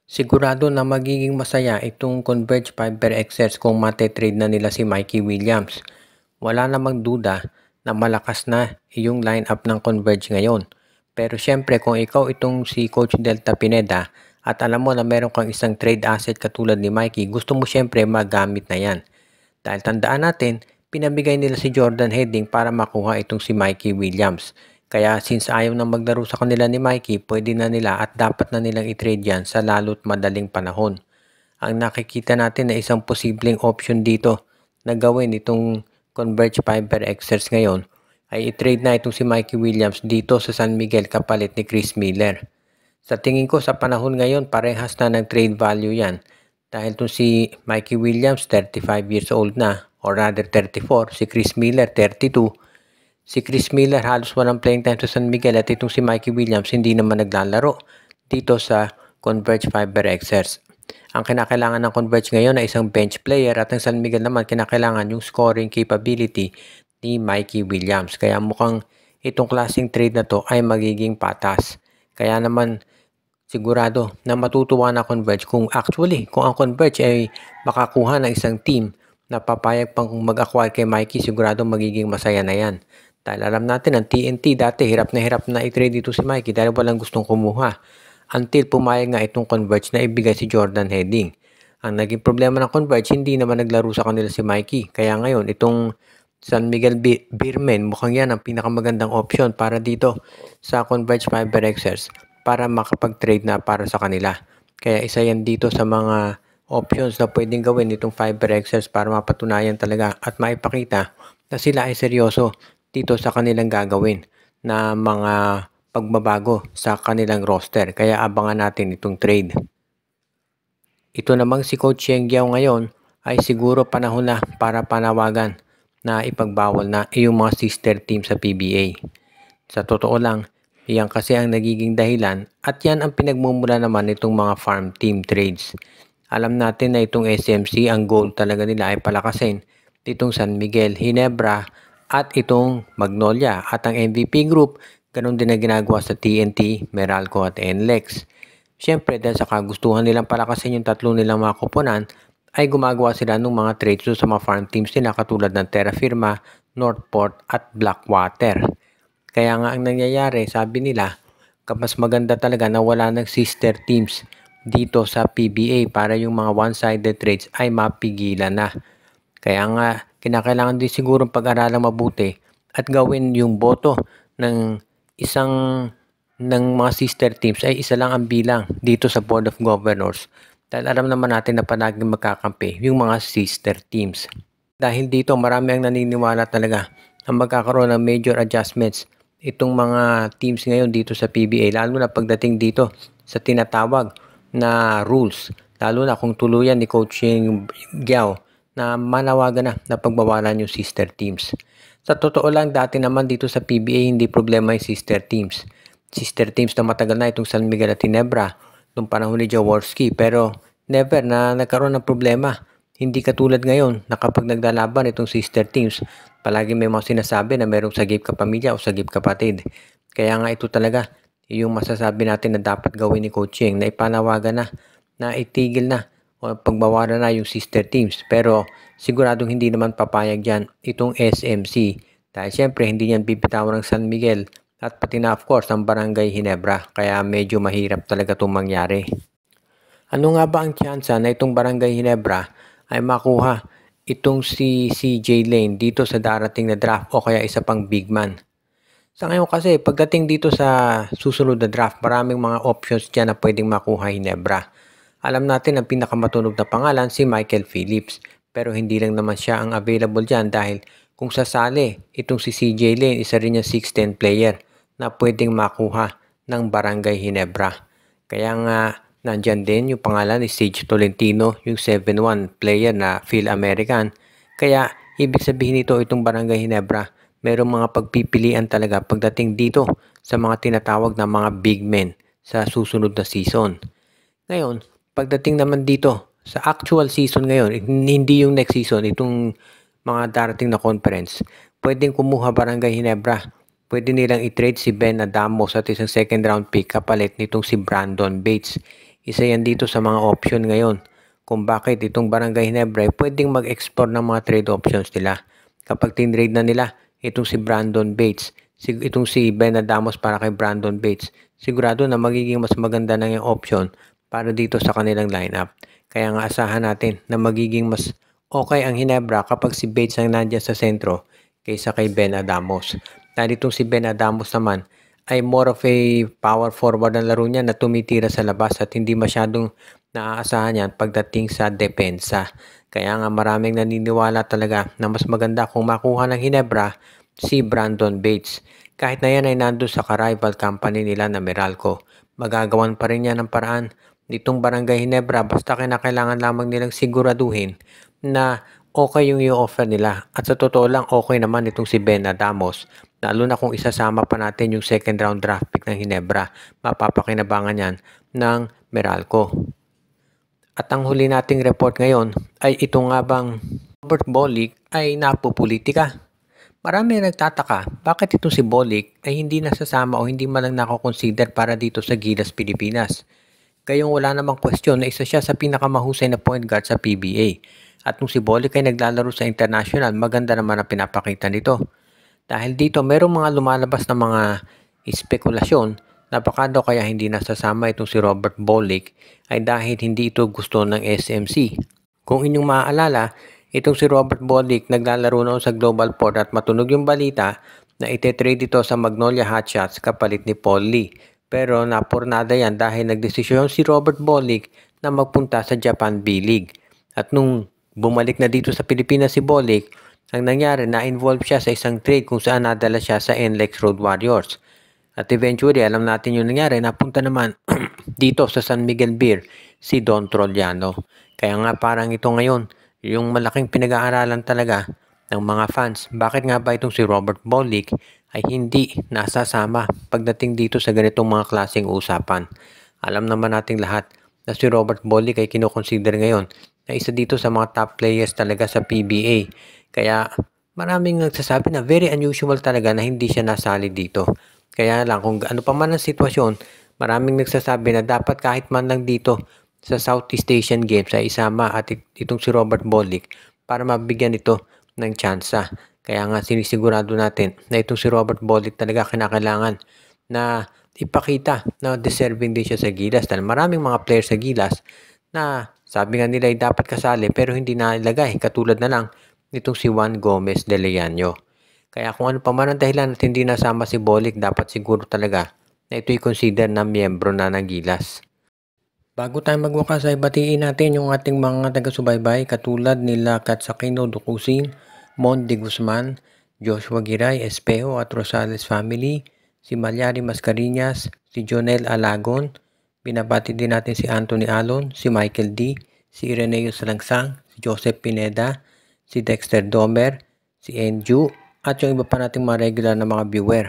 Sigurado na magiging masaya itong Converge Fiber XS kung mate-trade na nila si Mikey Williams. Wala namang duda na malakas na yung lineup ng Converge ngayon. Pero syempre kung ikaw itong si Coach Delta Pineda at alam mo na meron kang isang trade asset katulad ni Mikey, gusto mo syempre magamit na yan. Dahil tandaan natin, pinabigay nila si Jordan Heading para makuha itong si Mikey Williams. Kaya since ayaw na maglaro sa kanila ni Mikey, pwede na nila at dapat na nilang i-trade yan sa lalo't madaling panahon. Ang nakikita natin na isang posibleng option dito na gawin itong Converge Fiber Xers ngayon ay i-trade na itong si Mikey Williams dito sa San Miguel kapalit ni Chris Miller. Sa tingin ko sa panahon ngayon parehas na ng trade value yan dahil itong si Mikey Williams 35 years old na or rather 34, si Chris Miller 32. Si Chris Miller halos walang playing time sa San Miguel at itong si Mikey Williams hindi naman naglalaro dito sa Converge Fiber Xers. Ang kinakailangan ng Converge ngayon ay isang bench player at ang San Miguel naman kinakailangan yung scoring capability ni Mikey Williams. Kaya mukhang itong klaseng trade na to ay magiging patas. Kaya naman sigurado na matutuwa na Converge kung ang Converge ay makakuha ng isang team na papayag pang mag-acquire kay Mikey, sigurado magiging masaya na yan. Dahil alam natin ang TNT dati hirap na i-trade dito si Mikey dahil walang gustong kumuha. Until pumayag nga itong Converge na ibigay si Jordan Heading. Ang naging problema ng Converge, hindi naman naglaro sa kanila si Mikey. Kaya ngayon, itong San Miguel Beermen, mukhang yan ang pinakamagandang option para dito sa Converge Fiber Xers para makapag-trade na para sa kanila. Kaya isa yan dito sa mga options na pwedeng gawin itong Fiber Xers para mapatunayan talaga at maipakita na sila ay seryoso dito sa kanilang gagawin na mga pagbabago sa kanilang roster. Kaya abangan natin itong trade. Ito namang si Coach Yeng Giao ngayon ay siguro panahon na para panawagan na ipagbawal na yung mga sister team sa PBA. Sa totoo lang, yan kasi ang nagiging dahilan at yan ang pinagmumula naman itong mga farm team trades. Alam natin na itong SMC, ang goal talaga nila ay palakasin itong San Miguel, Ginebra at itong Magnolia. At ang MVP group, ganun din na ginagawa sa TNT, Meralco at NLEX. Siyempre dahil sa kagustuhan nilang palakasin yung tatlo nilang mga koponan, ay gumagawa sila ng mga trades sa mga farm teams nila katulad ng Terra Firma, Northport at Blackwater. Kaya nga ang nangyayari, sabi nila, mas maganda talaga na wala ng sister teams dito sa PBA para yung mga one-sided trades ay mapigilan na. Kaya nga, kinakailangan din siguro pag-aralang mabuti at gawin yung boto ng mga sister teams ay isa lang ang bilang dito sa Board of Governors. Dahil alam naman natin na palaging magkakampi yung mga sister teams. Dahil dito marami ang naniniwala talaga na magkakaroon ng major adjustments itong mga teams ngayon dito sa PBA, lalo na pagdating dito sa tinatawag na rules, lalo na kung tuluyan ni Coach Yeng Giao na manawagan na pagbawalan yung sister teams. Sa totoo lang, dati naman dito sa PBA hindi problema yung sister teams. Sister teams na matagal na itong San Miguel at Ginebra noong panahon ni Jaworski, pero never na nagkaroon ng problema. Hindi katulad ngayon na kapag naglalaban itong sister teams, palagi may mga sinasabi na merong sagip kapamilya o sagip kapatid. Kaya nga ito talaga yung masasabi natin na dapat gawin ni Coach Yeng na ipanawagan na itigil na o pagbawalan na yung sister teams. Pero siguradong hindi naman papayag dyan itong SMC dahil syempre hindi yan bibitawan ng San Miguel at pati na of course ang Barangay Ginebra. Kaya medyo mahirap talaga itong mangyari. Ano nga ba ang tsansa na itong Barangay Ginebra ay makuha itong si CJ Lane dito sa darating na draft o kaya isa pang big man? Sa ngayon kasi pagdating dito sa susunod na draft, maraming mga options dyan na pwedeng makuha Ginebra. Alam natin ang pinakamatunog na pangalan si Michael Phillips, pero hindi lang naman siya ang available dyan dahil kung sasali itong si CJ Lane, isa rin yung 6'10 player na pwedeng makuha ng Barangay Ginebra. Kaya nga nandyan din yung pangalan ni Sage Tolentino, yung 7'1 player na Phil-American. Kaya ibig sabihin nito itong Barangay Ginebra, merong mga pagpipilian talaga pagdating dito sa mga tinatawag na mga big men sa susunod na season. Ngayon, pagdating naman dito sa actual season ngayon, hindi yung next season, itong mga darating na conference, pwedeng kumuha Barangay Ginebra. Pwede nilang i-trade si Ben Adamos at isang second round pick kapalit nitong si Brandon Bates. Isa yan dito sa mga option ngayon kung bakit itong Barangay Ginebra ay pwedeng mag-explore ng mga trade options nila. Kapag tinrade na nila itong si Brandon Bates, itong si Ben Adamos para kay Brandon Bates, sigurado na magiging mas maganda na yung option para dito sa kanilang lineup. Kaya nga asahan natin na magiging mas okay ang Ginebra kapag si Bates ang nandiyan sa sentro kaysa kay Ben Adamos. Dahil itong si Ben Adamos naman ay more of a power forward ang laro niya na tumitira sa labas at hindi masyadong naaasahan yan pagdating sa depensa. Kaya nga maraming naniniwala talaga na mas maganda kung makuha ng Ginebra si Brandon Bates. Kahit na yan ay nandun sa ka-rival company nila na Meralco, magagawan pa rin yan ng paraan nitong Barangay Ginebra basta kinakailangan lamang nilang siguraduhin na okay yung i-offer nila. At sa totoo lang okay naman itong si Ben Adamos. Lalo na kung isasama pa natin yung second round draft pick ng Ginebra, mapapakinabangan yan ng Meralco. At ang huli nating report ngayon ay ito nga bang Robert Bolick ay napupulitika. Marami nagtataka bakit itong si Bolick ay hindi nasasama o hindi man lang nako-consider para dito sa Gilas Pilipinas. Gayong wala namang question na isa siya sa pinakamahusay na point guard sa PBA. At nung si Bolick ay naglalaro sa international, maganda naman ang pinapakita nito. Dahil dito merong mga lumalabas na mga espekulasyon na baka daw kaya hindi nasasama itong si Robert Bolick ay dahil hindi ito gusto ng SMC. Kung inyong maaalala, itong si Robert Bolick naglalaro noon sa Global Port at matunog yung balita na ite-trade ito sa Magnolia Hotshots kapalit ni Paul Lee. Pero napurnada yan dahil nagdesisyon si Robert Bolick na magpunta sa Japan B-League. At nung bumalik na dito sa Pilipinas si Bolick, ang nangyari na-involve siya sa isang trade kung saan nadala siya sa NLEX Road Warriors. At eventually, alam natin yung nangyari, napunta naman dito sa San Miguel Beer si Don Trollano. Kaya nga parang ito ngayon, yung malaking pinag-aaralan talaga ng mga fans. Bakit nga ba itong si Robert Bolick ay hindi nasasama pagdating dito sa ganitong mga klaseng usapan? Alam naman nating lahat na si Robert Bolick ay kinoconsider ngayon na isa dito sa mga top players talaga sa PBA. Kaya maraming nagsasabi na very unusual talaga na hindi siya nasali dito. Kaya lang kung ano pa man ang sitwasyon, maraming nagsasabi na dapat kahit man lang dito sa Southeast Asian Games ay isama at itong si Robert Bolick para mabigyan ito ng tsansa. Kaya nga sinisigurado natin na itong si Robert Bolick talaga kinakailangan na ipakita na deserving din siya sa Gilas. Dahil maraming mga players sa Gilas na sabi nga nila ay dapat kasali pero hindi na ilagay. Katulad na lang nitong si Juan Gomez de Leaño. Kaya kung ano pa man ang dahilan at hindi nasama si Bolick, dapat siguro talaga na ito'y consider na miyembro na ng Gilas. Bago tayo magwakas ay batiin natin yung ating mga taga-subaybay katulad nila Katsakino Dukusin, Mon de Guzman, Joshua Giray, Espejo at Rosales family, si Malyari Mascarinas, si Jonel Alagon, binabati din natin si Anthony Alon, si Michael D, si Ireneo Salangsang, si Joseph Pineda, si Dexter Domer, si Enju, at yung iba pa nating mga regular na mga viewer.